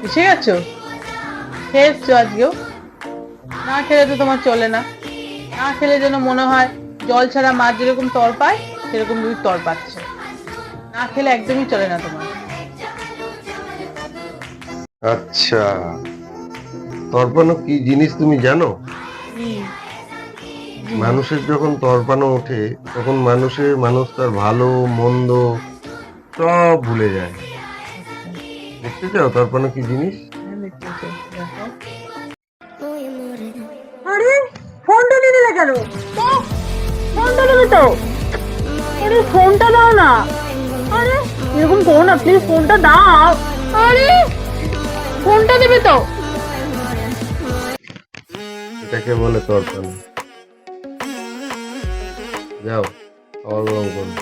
এসে গেছো? খেয়ে এসছো আজকেও? না খেলে তো তোমার চলে না। না খেলে যেন মনে হয় জল ছাড়া মাছ যেরকম তর পায় সেরকম তুমি তর পাচ্ছ। না খেলে একদমই চলে না তোমার। আচ্ছা, তর্পণ কি জিনিস তুমি জানো? কি জিনিস? মানুষের যখন তর্পণ ওঠে তখন মানুষ তার ভালো মন্দ সব ভুলে যায়। আচ্ছা, দেখতে চাও তর্পণ কি জিনিস? হ্যাঁ দেখতে চাই, দেখো। আরে ফোনটা নিয়ে দিলে কেন? দাও, ফোনটা দেবে তো? আরে ফোনটা দাও না। আরে এরকম করো না প্লিজ, ফোনটা দাও। আরে ফোনটা দেবে তো? এটাকে বলে তর্পণ। যাও, খাবার গরম করো।